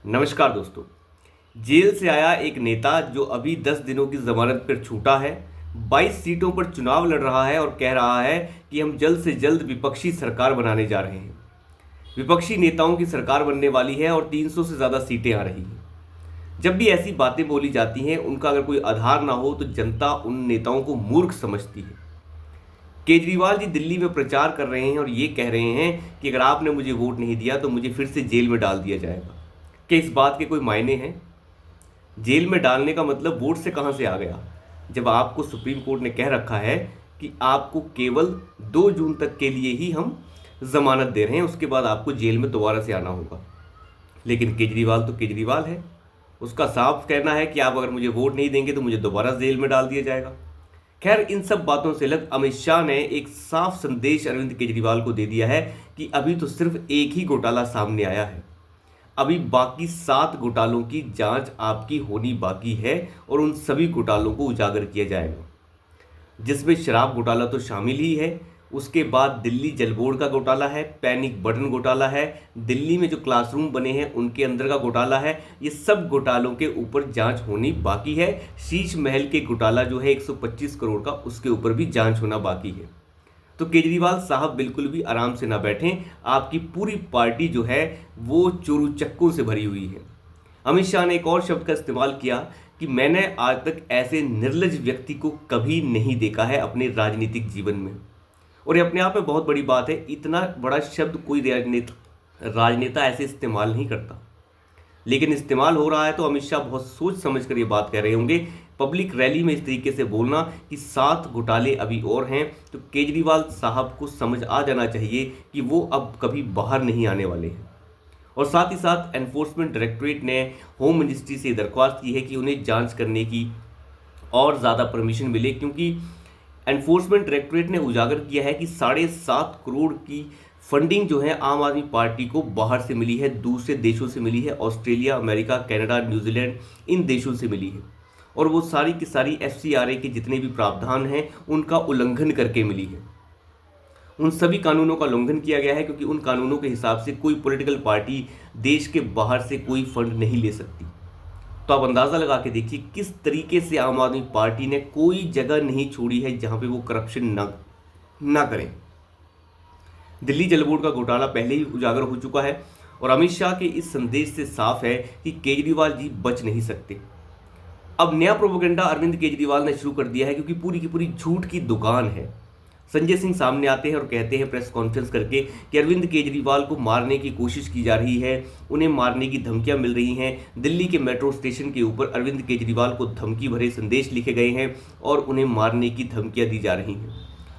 नमस्कार दोस्तों। जेल से आया एक नेता जो अभी 10 दिनों की जमानत पर छूटा है, 22 सीटों पर चुनाव लड़ रहा है और कह रहा है कि हम जल्द से जल्द विपक्षी सरकार बनाने जा रहे हैं। विपक्षी नेताओं की सरकार बनने वाली है और 300 से ज़्यादा सीटें आ रही हैं। जब भी ऐसी बातें बोली जाती हैं, उनका अगर कोई आधार ना हो तो जनता उन नेताओं को मूर्ख समझती है। केजरीवाल जी दिल्ली में प्रचार कर रहे हैं और ये कह रहे हैं कि अगर आपने मुझे वोट नहीं दिया तो मुझे फिर से जेल में डाल दिया जाएगा। क्या इस बात के कोई मायने हैं? जेल में डालने का मतलब वोट से कहां से आ गया, जब आपको सुप्रीम कोर्ट ने कह रखा है कि आपको केवल 2 जून तक के लिए ही हम जमानत दे रहे हैं, उसके बाद आपको जेल में दोबारा से आना होगा। लेकिन केजरीवाल तो केजरीवाल है, उसका साफ कहना है कि आप अगर मुझे वोट नहीं देंगे तो मुझे दोबारा जेल में डाल दिया जाएगा। खैर, इन सब बातों से अलग अमित शाह ने एक साफ संदेश अरविंद केजरीवाल को दे दिया है कि अभी तो सिर्फ एक ही घोटाला सामने आया है, अभी बाकी 7 घोटालों की जांच आपकी होनी बाकी है और उन सभी घोटालों को उजागर किया जाएगा, जिसमें शराब घोटाला तो शामिल ही है। उसके बाद दिल्ली जल बोर्ड का घोटाला है, पैनिक बटन घोटाला है, दिल्ली में जो क्लासरूम बने हैं उनके अंदर का घोटाला है। ये सब घोटालों के ऊपर जांच होनी बाकी है। शीश महल के घोटाला जो है 125 करोड़ का, उसके ऊपर भी जांच होना बाकी है। तो केजरीवाल साहब बिल्कुल भी आराम से ना बैठें, आपकी पूरी पार्टी जो है वो चोरू चक्कों से भरी हुई है। अमित शाह ने एक और शब्द का इस्तेमाल किया कि मैंने आज तक ऐसे निर्लज व्यक्ति को कभी नहीं देखा है अपने राजनीतिक जीवन में। और ये अपने आप में बहुत बड़ी बात है, इतना बड़ा शब्द कोई राजनेता ऐसे इस्तेमाल नहीं करता, लेकिन इस्तेमाल हो रहा है। तो अमित शाह बहुत सोच समझ कर ये बात कह रहे होंगे। पब्लिक रैली में इस तरीके से बोलना कि 7 घोटाले अभी और हैं, तो केजरीवाल साहब को समझ आ जाना चाहिए कि वो अब कभी बाहर नहीं आने वाले हैं। और साथ ही साथ एनफोर्समेंट डायरेक्टरेट ने होम मिनिस्ट्री से दरख्वास्त की है कि उन्हें जांच करने की और ज़्यादा परमिशन मिले, क्योंकि एनफोर्समेंट डायरेक्टरेट ने उजागर किया है कि 7.5 करोड़ की फंडिंग जो है आम आदमी पार्टी को बाहर से मिली है, दूसरे देशों से मिली है, ऑस्ट्रेलिया, अमेरिका, कनाडा, न्यूजीलैंड, इन देशों से मिली है। और वो सारी की सारी एफसीआरए के जितने भी प्रावधान हैं उनका उल्लंघन करके मिली है। उन सभी कानूनों का उल्लंघन किया गया है, क्योंकि उन कानूनों के हिसाब से कोई पॉलिटिकल पार्टी देश के बाहर से कोई फंड नहीं ले सकती। तो आप अंदाज़ा लगा के देखिए किस तरीके से आम आदमी पार्टी ने कोई जगह नहीं छोड़ी है जहां पे वो करप्शन ना करें। दिल्ली जल बोर्ड का घोटाला पहले ही उजागर हो चुका है और अमित शाह के इस संदेश से साफ है कि केजरीवाल जी बच नहीं सकते। अब नया प्रोपेगेंडा अरविंद केजरीवाल ने शुरू कर दिया है, क्योंकि पूरी की पूरी झूठ की दुकान है। संजय सिंह सामने आते हैं और कहते हैं प्रेस कॉन्फ्रेंस करके कि अरविंद केजरीवाल को मारने की कोशिश की जा रही है, उन्हें मारने की धमकियां मिल रही हैं। दिल्ली के मेट्रो स्टेशन के ऊपर अरविंद केजरीवाल को धमकी भरे संदेश लिखे गए हैं और उन्हें मारने की धमकियां दी जा रही हैं,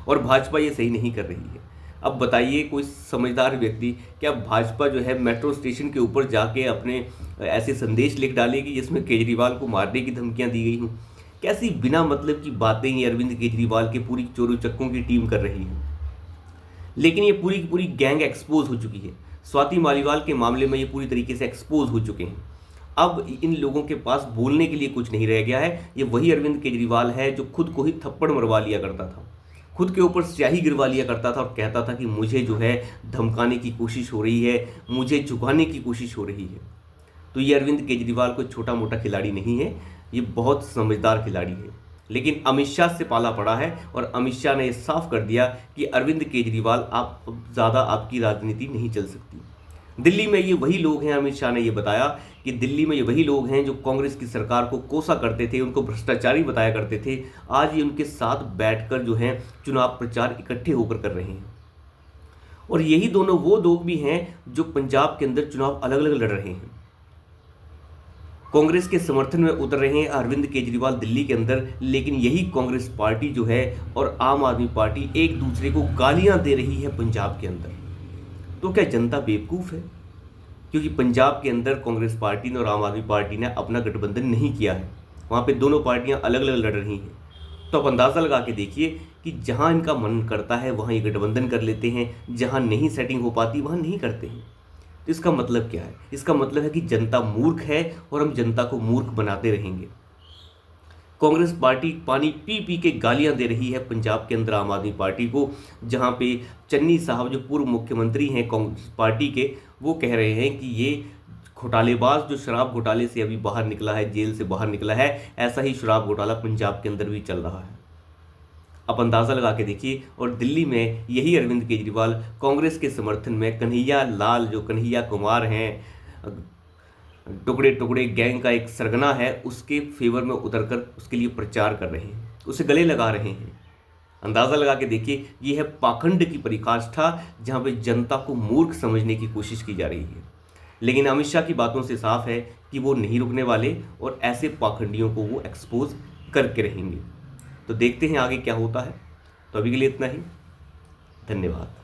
और भाजपा ये सही नहीं कर रही है। अब बताइए कोई समझदार व्यक्ति, क्या भाजपा जो है मेट्रो स्टेशन के ऊपर जाके अपने ऐसे संदेश लिख डालेगी जिसमें केजरीवाल को मारने की धमकियां दी गई हों? कैसी बिना मतलब की बातें ये अरविंद केजरीवाल के पूरी चोरों चक्कों की टीम कर रही है। लेकिन ये पूरी की पूरी गैंग एक्सपोज हो चुकी है। स्वाति मालीवाल के मामले में ये पूरी तरीके से एक्सपोज हो चुके हैं। अब इन लोगों के पास बोलने के लिए कुछ नहीं रह गया है। ये वही अरविंद केजरीवाल है जो खुद को ही थप्पड़ मरवा लिया करता था, खुद के ऊपर स्याही गिरवा लिया करता था और कहता था कि मुझे जो है धमकाने की कोशिश हो रही है, मुझे झुकाने की कोशिश हो रही है। तो ये अरविंद केजरीवाल कोई छोटा मोटा खिलाड़ी नहीं है, ये बहुत समझदार खिलाड़ी है। लेकिन अमित शाह से पाला पड़ा है और अमित शाह ने ये साफ कर दिया कि अरविंद केजरीवाल आप ज़्यादा आपकी राजनीति नहीं चल सकती। दिल्ली में ये वही लोग हैं, अमित शाह ने ये बताया कि दिल्ली में ये वही लोग हैं जो कांग्रेस की सरकार को कोसा करते थे, उनको भ्रष्टाचारी बताया करते थे। आज ये उनके साथ बैठकर जो है चुनाव प्रचार इकट्ठे होकर कर रहे हैं। और यही दोनों वो लोग भी हैं जो पंजाब के अंदर चुनाव अलग अलग लड़ रहे हैं, कांग्रेस के समर्थन में उतर रहे हैं अरविंद केजरीवाल दिल्ली के अंदर। लेकिन यही कांग्रेस पार्टी जो है और आम आदमी पार्टी एक दूसरे को गालियां दे रही है पंजाब के अंदर। तो क्या जनता बेवकूफ़ है? क्योंकि पंजाब के अंदर कांग्रेस पार्टी ने और आम आदमी पार्टी ने अपना गठबंधन नहीं किया है, वहाँ पे दोनों पार्टियाँ अलग अलग लड़ रही हैं। तो आप अंदाज़ा लगा के देखिए कि जहाँ इनका मन करता है वहाँ ये गठबंधन कर लेते हैं, जहाँ नहीं सेटिंग हो पाती वहाँ नहीं करते हैं। तो इसका मतलब क्या है? इसका मतलब है कि जनता मूर्ख है और हम जनता को मूर्ख बनाते रहेंगे। कांग्रेस पार्टी पानी पी पी के गालियां दे रही है पंजाब के अंदर आम आदमी पार्टी को, जहां पे चन्नी साहब जो पूर्व मुख्यमंत्री हैं कांग्रेस पार्टी के, वो कह रहे हैं कि ये घोटालेबाज जो शराब घोटाले से अभी बाहर निकला है, जेल से बाहर निकला है, ऐसा ही शराब घोटाला पंजाब के अंदर भी चल रहा है। आप अंदाज़ा लगा के देखिए। और दिल्ली में यही अरविंद केजरीवाल कांग्रेस के समर्थन में कन्हैया लाल, जो कन्हैया कुमार हैं, टुकड़े टुकड़े गैंग का एक सरगना है, उसके फेवर में उतरकर उसके लिए प्रचार कर रहे हैं, उसे गले लगा रहे हैं। अंदाज़ा लगा के देखिए, ये है पाखंड की पराकाष्ठा, जहाँ पे जनता को मूर्ख समझने की कोशिश की जा रही है। लेकिन अमित शाह की बातों से साफ है कि वो नहीं रुकने वाले और ऐसे पाखंडियों को वो एक्सपोज करके रहेंगे। तो देखते हैं आगे क्या होता है। तो अभी के लिए इतना ही। धन्यवाद।